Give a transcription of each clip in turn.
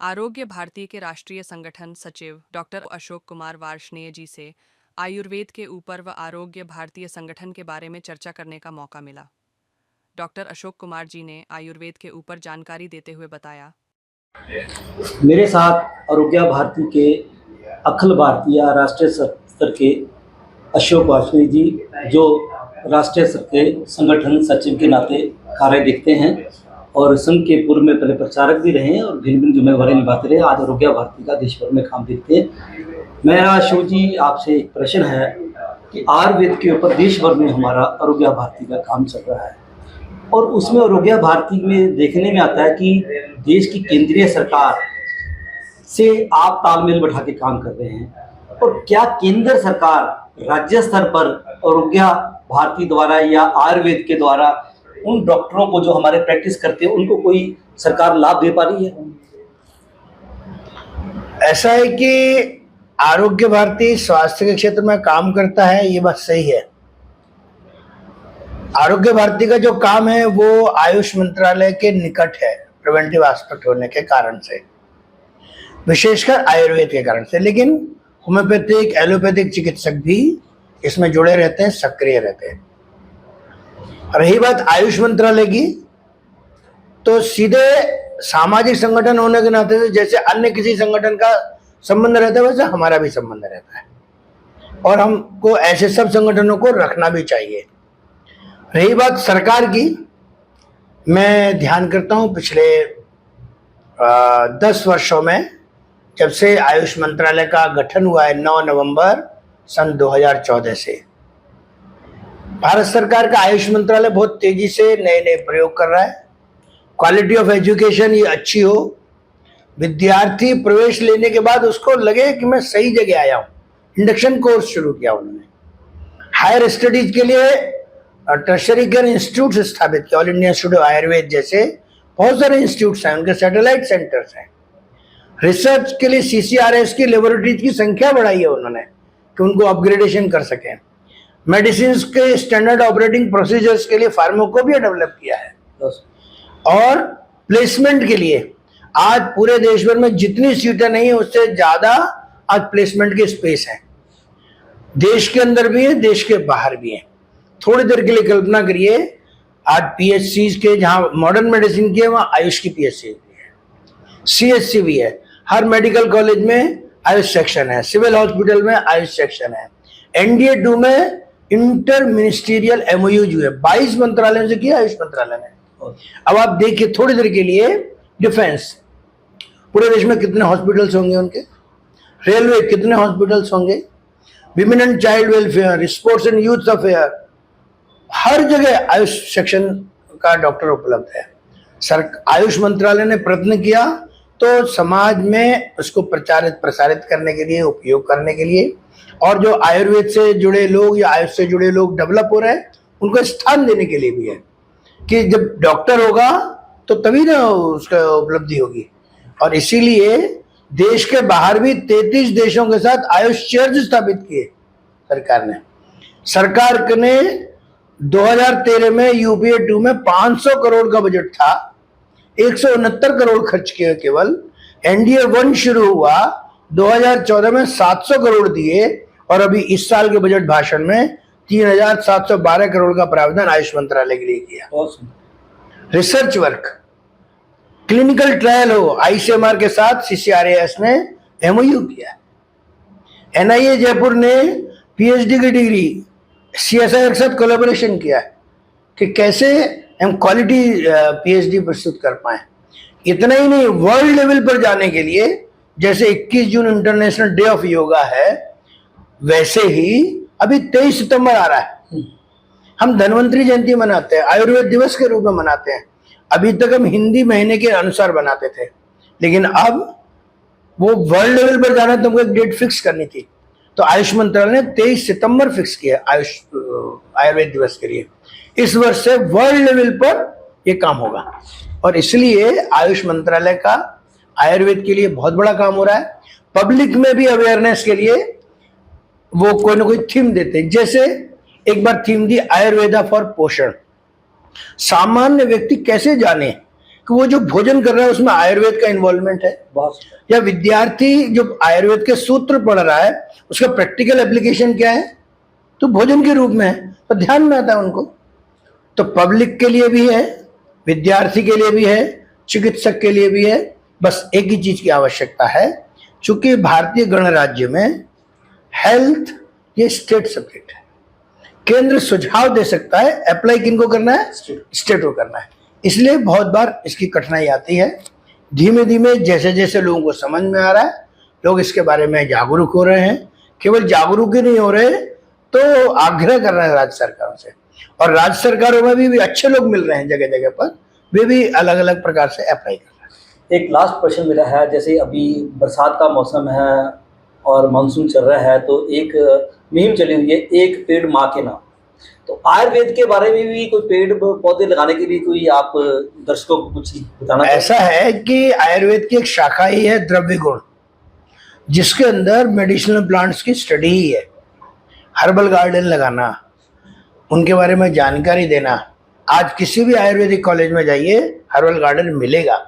आरोग्य भारती के राष्ट्रीय संगठन सचिव डॉक्टर अशोक कुमार वार्ष्णेय जी से आयुर्वेद के ऊपर व आरोग्य भारतीय संगठन के बारे में चर्चा करने का मौका मिला। डॉक्टर अशोक कुमार जी ने आयुर्वेद के ऊपर जानकारी देते हुए बताया, मेरे साथ आरोग्य भारती के अखिल भारतीय राष्ट्रीय स्तर के अशोक वाजपेयी जी, जो राष्ट्रीय स्तर के संगठन सचिव के नाते कार्य देखते हैं और संघ के पूर्व में पहले प्रचारक भी रहे हैं और भिन्न भिन्न जिम्मेवारी निभाते रहे। आज आरोग्य भारती का देश भर में काम देखते हैं। मेरा अशोक जी आपसे एक प्रश्न है कि आयुर्वेद के ऊपर देश भर में हमारा आरोग्य भारती का काम चल रहा है और उसमें आरोग्य भारती में देखने में आता है कि देश की केंद्रीय सरकार से आप तालमेल बैठा के काम कर रहे हैं और क्या केंद्र सरकार राज्य स्तर पर आरोग्य भारती द्वारा या आयुर्वेद के द्वारा उन डॉक्टरों को जो हमारे प्रैक्टिस करते हैं उनको कोई सरकार लाभ दे पा रही है? ऐसा है कि आरोग्य भारती स्वास्थ्य के क्षेत्र में काम करता है, ये बात सही है। आरोग्य भारती का जो काम है वो आयुष मंत्रालय के निकट है, प्रिवेंटिव एस्पेक्ट होने के कारण से, विशेषकर आयुर्वेद के कारण से। लेकिन होम्योपैथिक, एलोपैथिक चिकित्सक भी इसमें जुड़े रहते हैं, सक्रिय रहते हैं। रही बात आयुष मंत्रालय की, तो सीधे सामाजिक संगठन होने के नाते से जैसे अन्य किसी संगठन का संबंध रहता है, वैसे हमारा भी संबंध रहता है और हमको ऐसे सब संगठनों को रखना भी चाहिए। रही बात सरकार की, मैं ध्यान करता हूं पिछले 10 वर्षों में, जब से आयुष मंत्रालय का गठन हुआ है 9 नवंबर सन 2014 से, भारत सरकार का आयुष मंत्रालय बहुत तेजी से नए नए प्रयोग कर रहा है। क्वालिटी ऑफ एजुकेशन ये अच्छी हो, विद्यार्थी प्रवेश लेने के बाद उसको लगे कि मैं सही जगह आया हूँ। इंडक्शन कोर्स शुरू किया उन्होंने, हायर स्टडीज के लिए टर्शरी केयर इंस्टीट्यूट स्थापित किया। All India institute of Ayurveda जैसे बहुत सारे इंस्टीट्यूट्स हैं, उनके सैटेलाइट सेंटर्स हैं। रिसर्च के लिए CCRS की लेबोरेटरीज की संख्या बढ़ाई है उन्होंने कि उनको अपग्रेडेशन कर सकें। मेडिसिन के स्टैंडर्ड ऑपरेटिंग प्रोसीजर्स के लिए फार्माकोपिया डेवलप किया है। और प्लेसमेंट के लिए आज पूरे देश भर में जितनी सीटें नहीं है उससे ज्यादा आज प्लेसमेंट के स्पेस है। देश के अंदर भी है, देश के बाहर भी है। थोड़ी देर के लिए कल्पना करिए, आज PHCs के जहां मॉडर्न मेडिसिन की है वहां आयुष की PHC भी है, CHC भी है। हर मेडिकल कॉलेज में आयुष सेक्शन है, सिविल हॉस्पिटल में आयुष सेक्शन है। NDA 2 में इंटर मिनिस्टीरियल MOU जो है 22 मंत्रालयों से किया आयुष मंत्रालय ने। अब आप देखिए थोड़ी देर के लिए, डिफेंस, पूरे देश में कितने हॉस्पिटल्स होंगे उनके, रेलवे कितने हॉस्पिटल्स होंगे, women and child welfare, sports and youth affair, हर जगह आयुष सेक्शन का डॉक्टर उपलब्ध है। आयुष मंत्रालय ने प्रयत्न किया तो समाज में उसको प्रचारित प्रसारित करने के लिए, उपयोग करने के लिए, और जो आयुर्वेद से जुड़े लोग या आयुष से जुड़े लोग डेवलप हो रहे हैं उनको स्थान देने के लिए भी है कि जब डॉक्टर होगा तो तभी ना उसका उपलब्धि होगी। और इसीलिए देश के बाहर भी 33 देशों के साथ आयुष चर्च स्थापित किए सरकार ने। सरकार ने 2013 में UPA 2 में 500 करोड़ का बजट था, 169 करोड़ खर्च किए केवल। NDA 1 शुरू हुआ 2014 में 700 करोड़ दिए और अभी इस साल के बजट भाषण में 3712 करोड़ का प्रावधान आयुष मंत्रालय के लिए किया। रिसर्च वर्क, क्लिनिकल ट्रायल हो, ICMR के साथ CCRAS ने MOU किया। NIA जयपुर ने PhD की डिग्री CSIR के साथ कोलैबोरेशन किया है कि कैसे हम क्वालिटी PhD प्रस्तुत कर पाए। इतना ही नहीं, वर्ल्ड लेवल पर जाने के लिए जैसे 21 जून इंटरनेशनल डे ऑफ योगा है, वैसे ही अभी 23 सितंबर आ रहा है, हम धन्वंतरी जयंती मनाते हैं, आयुर्वेद दिवस के रूप में मनाते हैं। अभी तक हम हिंदी महीने के अनुसार बनाते थे, लेकिन अब वो वर्ल्ड लेवल पर जाना तो हमको एक डेट फिक्स करनी थी, तो आयुष मंत्रालय ने 23 सितंबर फिक्स किया आयुर्वेद दिवस के लिए। इस वर्ष से वर्ल्ड लेवल पर यह काम होगा और इसलिए आयुष मंत्रालय का आयुर्वेद के लिए बहुत बड़ा काम हो रहा है। पब्लिक में भी अवेयरनेस के लिए वो कोई ना कोई थीम देते हैं। जैसे एक बार थीम दी आयुर्वेदा फॉर पोषण। सामान्य व्यक्ति कैसे जाने कि वो जो भोजन कर रहा है उसमें आयुर्वेद का इन्वॉल्वमेंट है, बहुत या विद्यार्थी जो आयुर्वेद के सूत्र पढ़ रहा है उसका प्रैक्टिकल एप्लीकेशन क्या है, तो भोजन के रूप में है, तो ध्यान में आता है उनको। तो पब्लिक के लिए भी है, विद्यार्थी के लिए भी है, चिकित्सक के लिए भी है। बस एक ही चीज की आवश्यकता है, चूंकि भारतीय गणराज्य में हेल्थ ये स्टेट सब्जेक्ट है, केंद्र सुझाव दे सकता है, अप्लाई किनको करना है, स्टेट को करना है। इसलिए बहुत बार इसकी कठिनाई आती है। धीमे धीमे जैसे जैसे लोगों को समझ में आ रहा है, लोग इसके बारे में जागरूक हो रहे हैं। केवल जागरूक ही नहीं हो रहे, तो आग्रह कर रहे हैं राज्य सरकारों से, और राज्य सरकारों में भी अच्छे लोग मिल रहे हैं जगह जगह पर, वे भी अलग अलग प्रकार से अप्लाई कर रहे हैं। एक लास्ट प्रश्न मेरा है, जैसे अभी बरसात का मौसम है और मानसून चल रहा है, तो एक मुहिम चली हुई है, एक पेड़ माँ के नाम। तो आयुर्वेद के बारे में भी कोई पेड़ पौधे लगाने के लिए कोई आप दर्शकों को कुछ बताना? ऐसा है कि आयुर्वेद की एक शाखा ही है द्रव्य गुण, जिसके अंदर मेडिसिनल प्लांट्स की स्टडी ही है। हर्बल गार्डन लगाना, उनके बारे में जानकारी देना। आज किसी भी आयुर्वेदिक कॉलेज में जाइए, हर्बल गार्डन मिलेगा।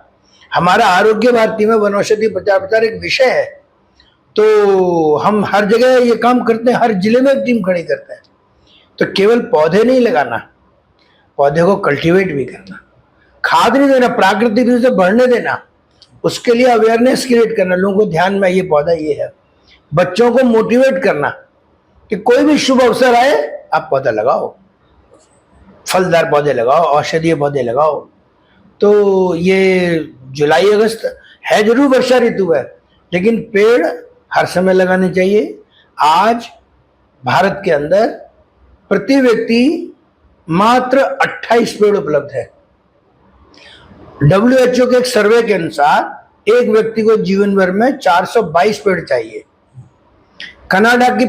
हमारा आरोग्य भारती में वनौषधि प्रचार प्रसार एक विषय है, तो हम हर जगह ये काम करते हैं, हर जिले में एक टीम खड़ी करते हैं। तो केवल पौधे नहीं लगाना, पौधे को कल्टीवेट भी करना, खाद नहीं देना, प्राकृतिक रूप से बढ़ने देना, उसके लिए अवेयरनेस क्रिएट करना, लोगों को ध्यान में ये पौधा ये है। बच्चों को मोटिवेट करना कि कोई भी शुभ अवसर आए आप पौधा लगाओ, फलदार पौधे लगाओ, औषधीय पौधे लगाओ। तो ये जुलाई अगस्त है, जरूर वर्षा ऋतु है, लेकिन पेड़ हर समय लगाने चाहिए। आज भारत के अंदर प्रति व्यक्ति मात्र 28 पेड़ उपलब्ध है। WHO के एक सर्वे के अनुसार एक व्यक्ति को जीवन भर में 422 पेड़ चाहिए। कनाडा की